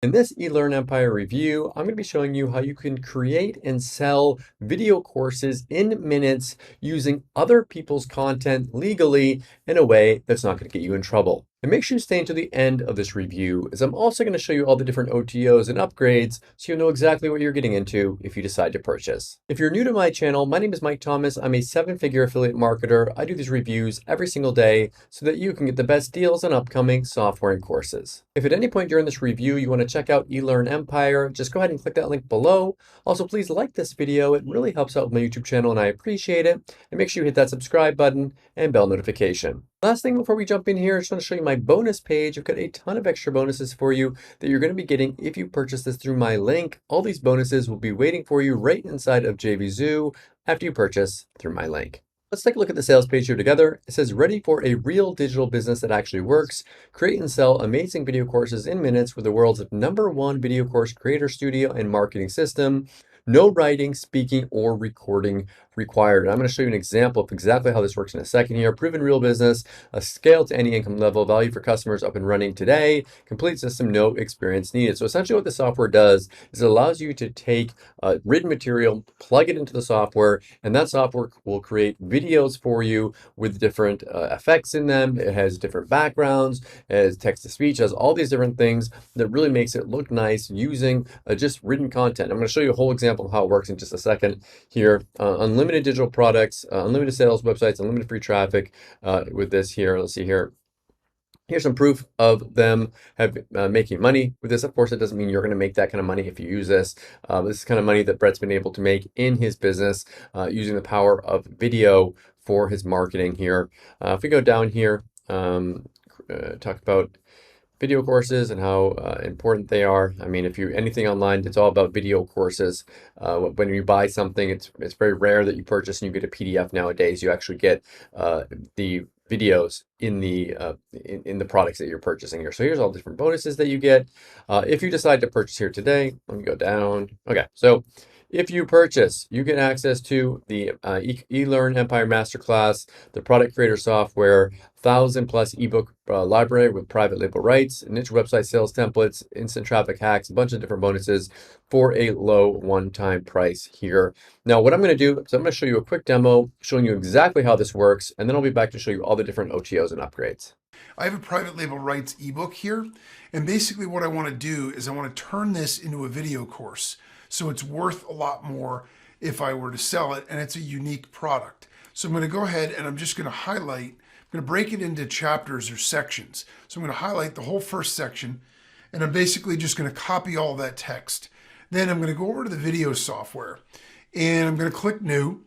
In this eLearn Empire review, I'm going to be showing you how you can create and sell video courses in minutes using other people's content legally in a way that's not going to get you in trouble. And make sure you stay until the end of this review, as I'm also going to show you all the different OTOs and upgrades so you'll know exactly what you're getting into if you decide to purchase. If you're new to my channel, my name is Mike Thomas. I'm a 7-figure affiliate marketer. I do these reviews every single day so that you can get the best deals on upcoming software and courses. If at any point during this review you want to check out eLearn Empire, just go ahead and click that link below. Also, please like this video. It really helps out my YouTube channel and I appreciate it. And make sure you hit that subscribe button and bell notification. Last thing before we jump in here, I just want to show you my bonus page. I've got a ton of extra bonuses for you that you're going to be getting if you purchase this through my link. All these bonuses will be waiting for you right inside of JVZoo after you purchase through my link. Let's take a look at the sales page here together. It says, ready for a real digital business that actually works. Create and sell amazing video courses in minutes with the world's #1 video course creator studio and marketing system. No writing, speaking, or recording required. And I'm going to show you an example of exactly how this works in a second here. Proven real business, a scale to any income level, value for customers up and running today, complete system, no experience needed. So essentially what the software does is it allows you to take written material, plug it into the software, and that software will create videos for you with different effects in them. It has different backgrounds, it has text to speech, it has all these different things that really makes it look nice using just written content. I'm going to show you a whole example of how it works in just a second here. Unlimited digital products, unlimited sales websites, unlimited free traffic with this here. Let's see here. Here's some proof of them making money with this. Of course, it doesn't mean you're going to make that kind of money if you use this. This is kind of money that Brett's been able to make in his business using the power of video for his marketing here. If we go down here, talk about video courses and how important they are. I mean, if you anything online, it's all about video courses. When you buy something, it's very rare that you purchase and you get a PDF nowadays. You actually get the videos in the products that you're purchasing here. So here's all the different bonuses that you get. If you decide to purchase here today, let me go down. Okay, so if you purchase, you get access to the eLearn Empire Masterclass, the product creator software, 1,000+ ebook library with private label rights, niche website sales templates, instant traffic hacks, a bunch of different bonuses for a low one-time price here. Now, what I'm going to do is I'm going to show you a quick demo showing you exactly how this works, and then I'll be back to show you all the different OTOs and upgrades. I have a private label rights ebook here, and basically what I want to do is I want to turn this into a video course. So it's worth a lot more if I were to sell it, and it's a unique product. So I'm going to go ahead and I'm just going to highlight, I'm going to break it into chapters or sections. So I'm going to highlight the whole first section, and I'm basically just going to copy all that text. Then I'm going to go over to the video software, and I'm going to click New,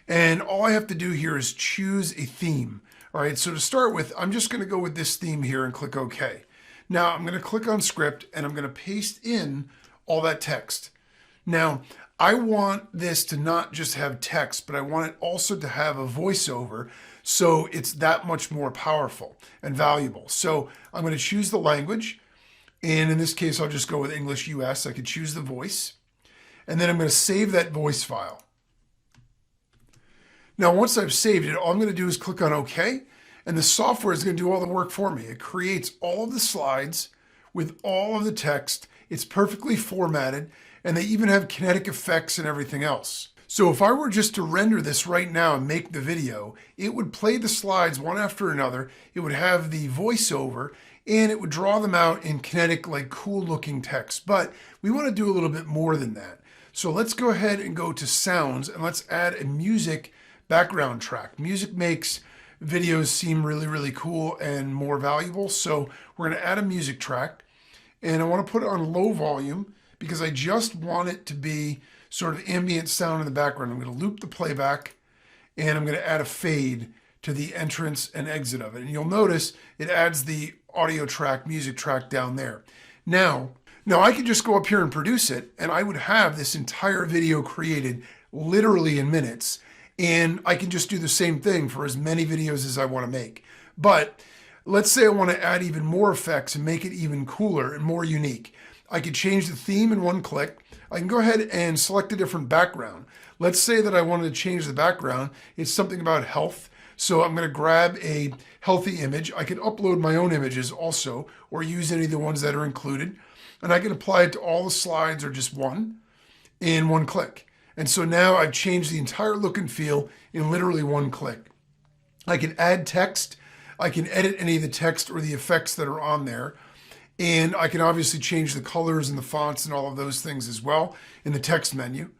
and all I have to do here is choose a theme. All right, so to start with, I'm just going to go with this theme here and click OK. Now I'm going to click on Script, and I'm going to paste in all that text. Now, I want this to not just have text, but I want it also to have a voiceover, so it's that much more powerful and valuable. So I'm going to choose the language, and in this case, I'll just go with English US. I could choose the voice, and then I'm going to save that voice file. Now, once I've saved it, all I'm going to do is click on OK, and the software is going to do all the work for me. It creates all of the slides with all of the text. It's perfectly formatted, and they even have kinetic effects and everything else. So if I were just to render this right now and make the video, it would play the slides one after another, it would have the voiceover, and it would draw them out in kinetic, like cool looking text. But we want to do a little bit more than that. So let's go ahead and go to sounds, and let's add a music background track. Music makes videos seem really, really cool and more valuable. So we're going to add a music track, and I want to put it on low volume, because I just want it to be sort of ambient sound in the background. I'm going to loop the playback, and I'm going to add a fade to the entrance and exit of it. And you'll notice it adds the audio track, music track down there. Now I could just go up here and produce it, and I would have this entire video created literally in minutes. And I can just do the same thing for as many videos as I want to make. But let's say I want to add even more effects and make it even cooler and more unique. I could change the theme in one click. I can go ahead and select a different background. Let's say that I wanted to change the background. It's something about health. So I'm going to grab a healthy image. I can upload my own images also, or use any of the ones that are included. and I can apply it to all the slides or just one in one click. And so now I've changed the entire look and feel in literally one click. I can add text. I can edit any of the text or the effects that are on there. And I can obviously change the colors and the fonts and all of those things as well in the text menu.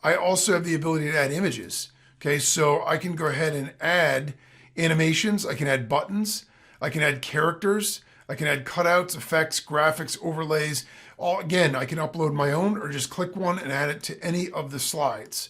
I also have the ability to add images. Okay, so I can go ahead and add animations. I can add buttons. I can add characters. I can add cutouts, effects, graphics, overlays. All again, I can upload my own or just click one and add it to any of the slides.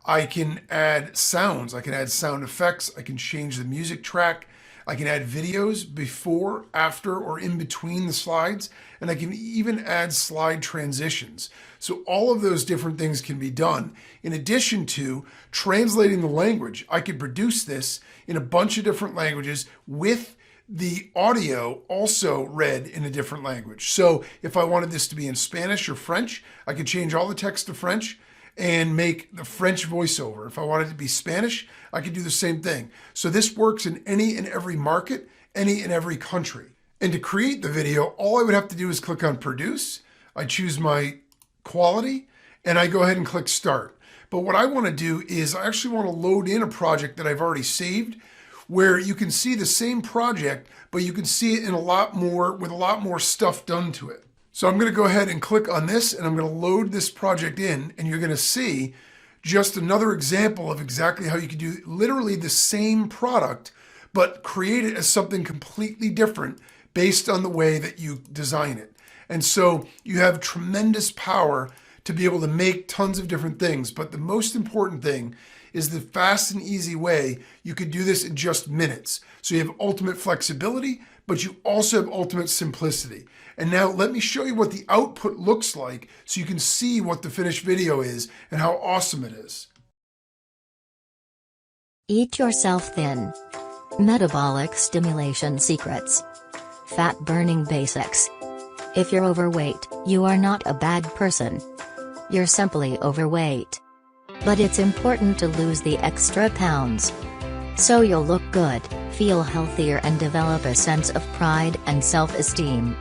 I can add sounds. I can add sound effects. I can change the music track. I can add videos before, after, or in between the slides. And I can even add slide transitions. So all of those different things can be done. In addition to translating the language, I could produce this in a bunch of different languages with the audio also read in a different language. So if I wanted this to be in Spanish or French, I could change all the text to French and make the French voiceover. If I wanted it to be Spanish, I could do the same thing. So this works in any and every market, any and every country. And to create the video, all I would have to do is click on produce. I choose my quality and I go ahead and click start. But what I want to do is I actually want to load in a project that I've already saved where you can see the same project, but you can see it in a lot more with a lot more stuff done to it. So I'm going to go ahead and click on this and I'm going to load this project in and you're going to see just another example of exactly how you can do literally the same product, but create it as something completely different based on the way that you design it. And so you have tremendous power to be able to make tons of different things. But the most important thing is the fast and easy way you could do this in just minutes. So you have ultimate flexibility, but you also have ultimate simplicity. And now let me show you what the output looks like so you can see what the finished video is and how awesome it is. Eat yourself thin. Metabolic stimulation secrets. Fat burning basics. If you're overweight, you are not a bad person. You're simply overweight. But it's important to lose the extra pounds, so you'll look good, feel healthier and develop a sense of pride and self-esteem.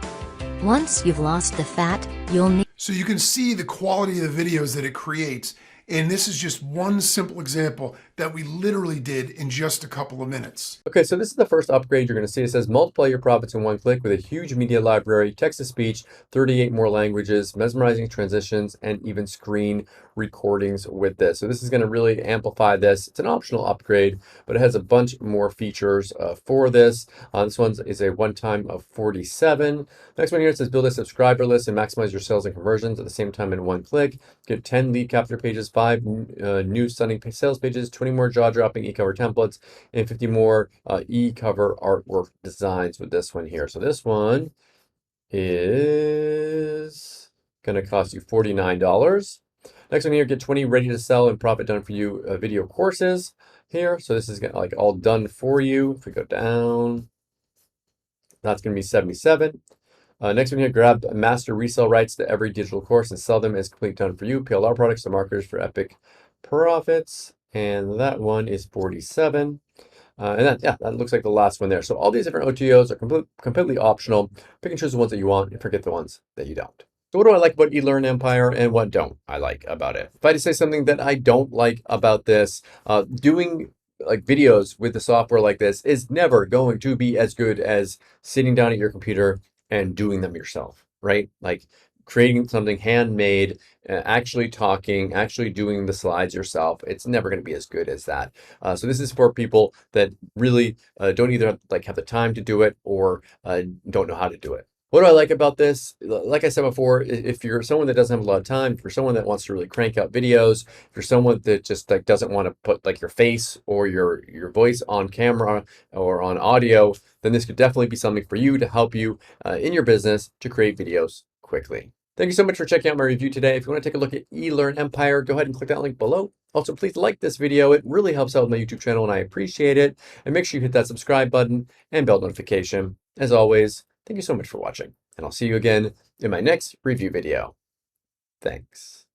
Once you've lost the fat, you'll need... So you can see the quality of the videos that it creates. And this is just one simple example that we literally did in just a couple of minutes. Okay, so this is the first upgrade you're going to see. It says multiply your profits in one click with a huge media library, text-to-speech, 38 more languages, mesmerizing transitions, and even screen recordings with this. So this is going to really amplify this. It's an optional upgrade, but it has a bunch more features for this. This one is a one-time of 47. Next one here, it says build a subscriber list and maximize your sales and conversions at the same time in one click. Get 10 lead capture pages, 5 new stunning sales pages, 20 more jaw-dropping e-cover templates, and 50 more e-cover artwork designs with this one here. So this one is going to cost you $49. Next one here, get 20 ready to sell and profit done for you video courses here. So this is like all done for you. If we go down, that's going to be 77. Next one here, grab master resale rights to every digital course and sell them as complete done for you. PLR products to marketers for epic profits. And that one is 47. And that looks like the last one there. So all these different OTOs are completely optional. Pick and choose the ones that you want and forget the ones that you don't. So what do I like about eLearn Empire and what don't I like about it? If I had to say something that I don't like about this, doing like videos with the software like this is never going to be as good as sitting down at your computer and doing them yourself, right? Like creating something handmade, actually talking, actually doing the slides yourself. It's never going to be as good as that. So this is for people that really don't either have the time to do it or don't know how to do it. What do I like about this? Like I said before, if you're someone that doesn't have a lot of time, if you're someone that wants to really crank out videos, if you're someone that just doesn't want to put your face or your voice on camera or on audio, then this could definitely be something for you to help you in your business to create videos quickly. Thank you so much for checking out my review today. If you want to take a look at eLearn Empire, go ahead and click that link below. Also, please like this video. It really helps out with my YouTube channel and I appreciate it. And make sure you hit that subscribe button and bell notification. As always, thank you so much for watching, and I'll see you again in my next review video. Thanks.